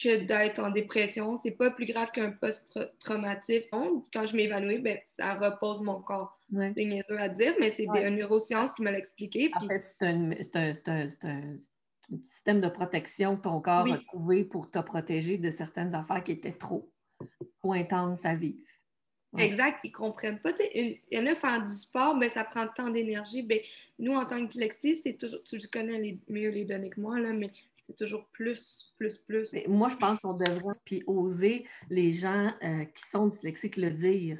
que d'être en dépression. C'est pas plus grave qu'un post-traumatique. Quand je m'évanouis, ben, ça repose mon corps. Ouais. C'est niaiseux à dire, mais c'est une neuroscience qui m'a l'expliqué. En fait, c'est un système de protection que ton corps a trouvé pour te protéger de certaines affaires qui étaient trop intenses à vivre. Ouais. Exact, ils ne comprennent pas. Il y en a faire du sport, mais ça prend tant d'énergie. Ben, nous, en tant que dyslexie, c'est toujours, tu connais mieux les données que moi, là, mais c'est toujours plus. Mais moi, je pense qu'on devrait puis oser les gens qui sont dyslexiques le dire.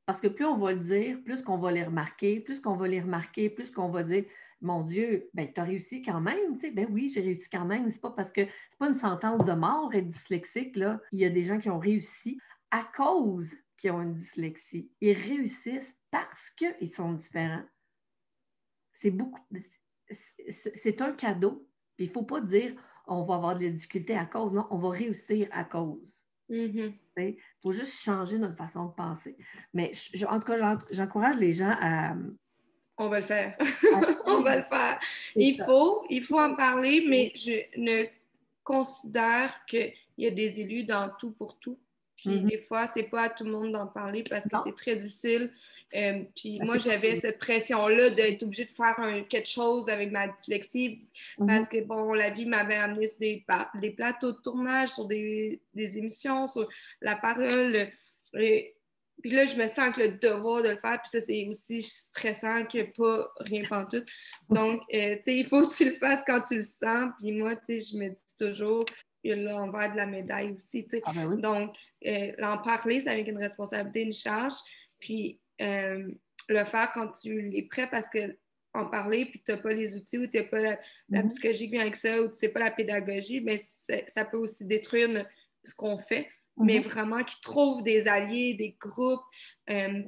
Parce que plus on va le dire, plus qu'on va les remarquer, plus qu'on va dire mon Dieu, ben, tu as réussi quand même. Tu sais, ben oui, j'ai réussi quand même. C'est pas parce que c'est pas une sentence de mort être dyslexique. Là. Il y a des gens qui ont réussi à cause qu'ils ont une dyslexie. Ils réussissent parce qu'ils sont différents. C'est un cadeau. Puis il ne faut pas dire on va avoir des difficultés à cause. Non, on va réussir à cause. Il faut juste changer notre façon de penser. Mais en tout cas, j'encourage les gens à... On va le faire. On va le faire. Il faut en parler, mais je ne considère qu'il y a des élus dans tout pour tout. Puis des fois, c'est pas à tout le monde d'en parler parce que c'est très difficile. Puis moi, j'avais cette pression-là d'être obligée de faire quelque chose avec ma dyslexie parce que, bon, la vie m'avait amené sur des plateaux de tournage, sur des émissions, sur la parole. Puis là, je me sens que le devoir de le faire, puis ça, c'est aussi stressant que pas rien pantoute. Donc, tu sais, il faut que tu le fasses quand tu le sens. Puis moi, tu sais, je me dis toujours, il y a l'envers de la médaille aussi, tu sais. Ah ben oui. Donc, l'en parler, c'est avec une responsabilité, une charge. Puis, le faire quand tu es prêt, parce que en parler, puis tu n'as pas les outils ou tu n'as pas la psychologie bien avec ça, ou tu ne sais pas la pédagogie, mais ça peut aussi détruire ce qu'on fait. mais vraiment qui trouvent des alliés, des groupes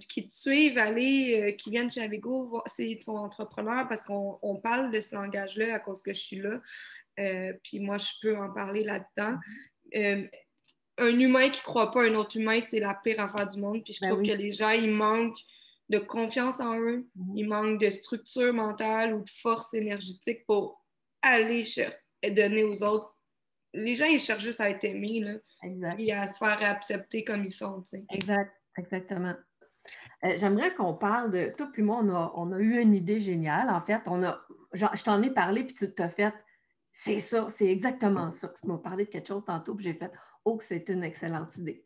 qui te suivent, qui viennent chez Navigo, ils sont entrepreneurs parce qu'on parle de ce langage-là à cause que je suis là. Puis moi, je peux en parler là-dedans. Un humain qui ne croit pas à un autre humain, c'est la pire affaire du monde. Puis je trouve que les gens, ils manquent de confiance en eux, ils manquent de structure mentale ou de force énergétique pour aller et donner aux autres. Les gens, ils cherchent juste à être aimés, là, et à se faire accepter comme ils sont. T'sais. Exactement. J'aimerais qu'on parle de... Toi puis moi, on a eu une idée géniale. En fait, je t'en ai parlé, puis tu t'as fait... C'est ça, c'est exactement ça. Tu m'as parlé de quelque chose tantôt, puis j'ai fait « Oh, que c'est une excellente idée. »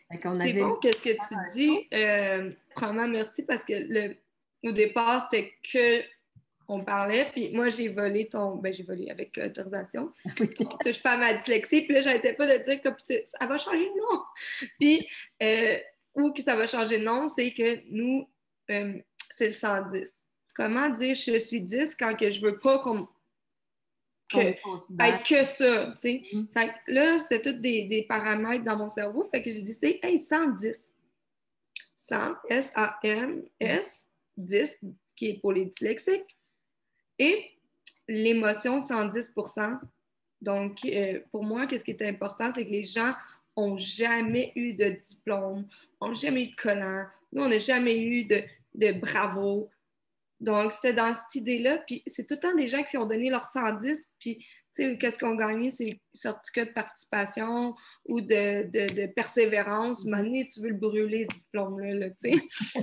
C'est bon, qu'est-ce que tu dis? Vraiment, merci, parce que au départ, c'était que on parlait, puis moi, j'ai volé j'ai volé avec autorisation. Touche pas à ma dyslexie, puis là, j'arrêtais pas de dire que ça va changer de nom. Puis, ou que ça va changer de nom, c'est que nous, c'est le 110. Comment dire je suis 10 quand que je veux pas être que ça, tu sais. Fait que là, c'est tous des paramètres dans mon cerveau, fait que j'ai décidé, hey, 110. 100, S-A-M-S, 10, qui est pour les dyslexiques, et l'émotion 110%. Donc, pour moi, qu'est-ce qui est important, c'est que les gens n'ont jamais eu de diplôme, n'ont jamais eu de collant, nous, on n'a jamais eu de bravo. Donc, c'était dans cette idée-là. Puis, c'est tout le temps des gens qui ont donné leur 110. Puis, tu sais, qu'est-ce qu'on gagnait? C'est le certificat de participation ou de persévérance. Maintenant, tu veux le brûler, ce diplôme-là, là, tu sais.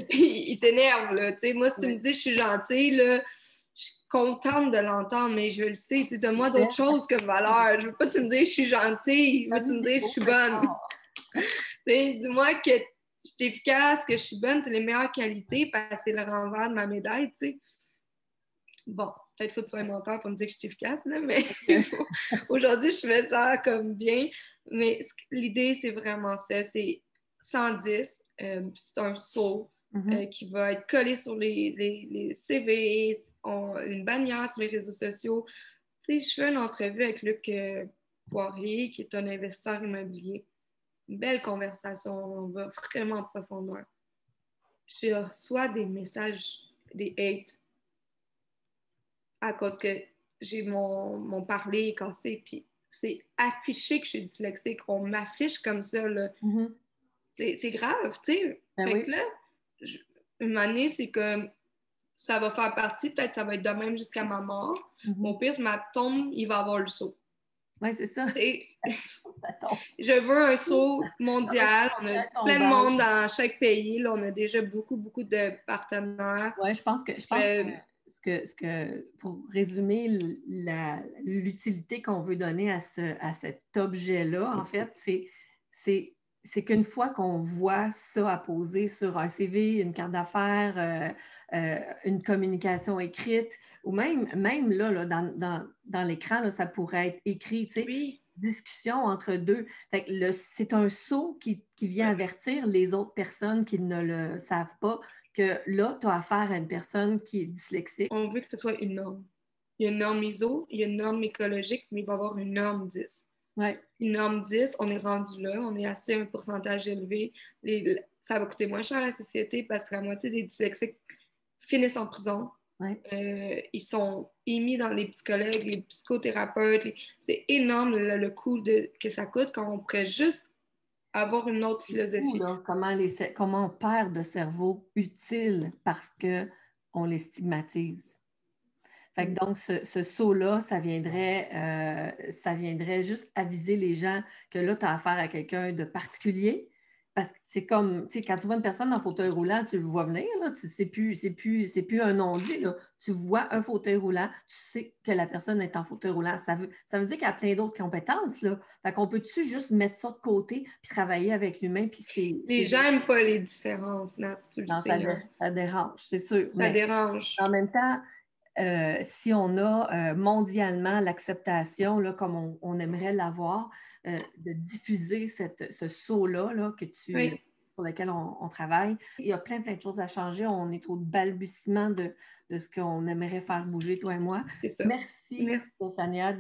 Il t'énerve, là. Tu sais, moi, si tu me dis je suis gentille, là, je suis contente de l'entendre, mais je le sais. Tu sais, donne-moi d'autres choses comme valeur. Je veux pas que tu me dises je suis gentille. Je veux que tu me dises je suis bonne. Tu sais, dis-moi que je suis efficace, que je suis bonne, c'est les meilleures qualités parce que c'est le renvers de ma médaille, tu sais. Bon, peut-être faut que tu sois un menteur pour me dire que je suis efficace, là, mais aujourd'hui, je fais ça comme bien. Mais l'idée, c'est vraiment ça, c'est 110, c'est un sceau qui va être collé sur les CV, une bannière sur les réseaux sociaux. Tu sais, je fais une entrevue avec Luc Poirier, qui est un investisseur immobilier. Une belle conversation, on va vraiment en profondeur. Je reçois des messages, des hates, à cause que j'ai mon parler cassé, puis c'est affiché que je suis dyslexique, on m'affiche comme ça, là. C'est grave, tu sais. Fait que là, une année, c'est comme, ça va faire partie, peut-être ça va être de même jusqu'à ma mort. Mon pire, ma tombe, il va avoir le saut. Oui, c'est ça. Je veux un saut mondial. On a plein de monde dans chaque pays. Là, on a déjà beaucoup, beaucoup de partenaires. Oui, je pense que pour résumer l'utilité qu'on veut donner à cet objet-là, en fait, c'est qu'une fois qu'on voit ça apposé sur un CV, une carte d'affaires, une communication écrite, ou même là, dans l'écran, ça pourrait être écrit, tu sais. Oui. Discussion entre deux. C'est un saut qui vient avertir les autres personnes qui ne le savent pas que là, tu as affaire à une personne qui est dyslexique. On veut que ce soit une norme. Il y a une norme ISO, il y a une norme écologique, mais il va y avoir une norme 10. Ouais. Une norme 10, on est rendu là, on est assez à un pourcentage élevé. Ça va coûter moins cher à la société parce que la moitié des dyslexiques finissent en prison. Ouais. Ils sont émis dans les psychologues, les psychothérapeutes. C'est énorme le coût que ça coûte quand on pourrait juste avoir une autre philosophie. Là, comment on perd de cerveau utile parce qu'on les stigmatise. Fait que donc, ce saut-là, ça viendrait juste aviser les gens que là, tu as affaire à quelqu'un de particulier. Parce que c'est comme, tu sais, quand tu vois une personne en fauteuil roulant, tu le vois venir, là, c'est plus un non-dit, là. Tu vois un fauteuil roulant, tu sais que la personne est en fauteuil roulant. Ça veut dire qu'il y a plein d'autres compétences, là. Fait qu'on peut-tu juste mettre ça de côté puis travailler avec l'humain, puis les gens n'aiment pas les différences, Nat, tu le sais. Ça dérange, c'est sûr. Ça dérange. En même temps, si on a mondialement l'acceptation, là, comme on aimerait l'avoir, de diffuser ce saut-là là, que tu sur lequel on travaille. Il y a plein de choses à changer. On est au balbutiement de ce qu'on aimerait faire bouger, toi et moi. C'est ça. Merci, Stéphania,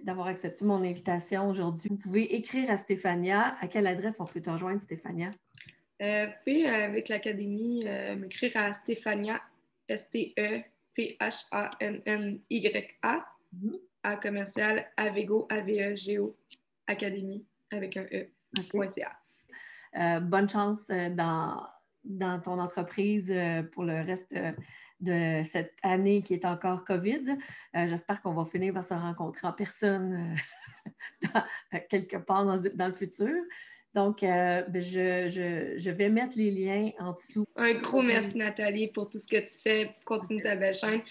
d'avoir accepté mon invitation aujourd'hui. Vous pouvez écrire à Stéphania. À quelle adresse on peut te rejoindre, Stéphania? Vous pouvez, avec l'Académie, m'écrire à Stéphania, STEPHANNYA, à commercial Avego, AVEGO, Académie, avec un E.ca. Bonne chance dans ton entreprise pour le reste de cette année qui est encore COVID. J'espère qu'on va finir par se rencontrer en personne quelque part dans le futur. Donc, je vais mettre les liens en dessous. Un gros merci, Nathalie, pour tout ce que tu fais. Continue ta belle chaîne.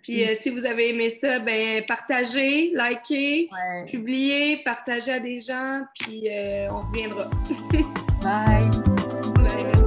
Puis, si vous avez aimé ça, ben partagez, likez, publiez, partagez à des gens, puis on reviendra. Bye! Bye.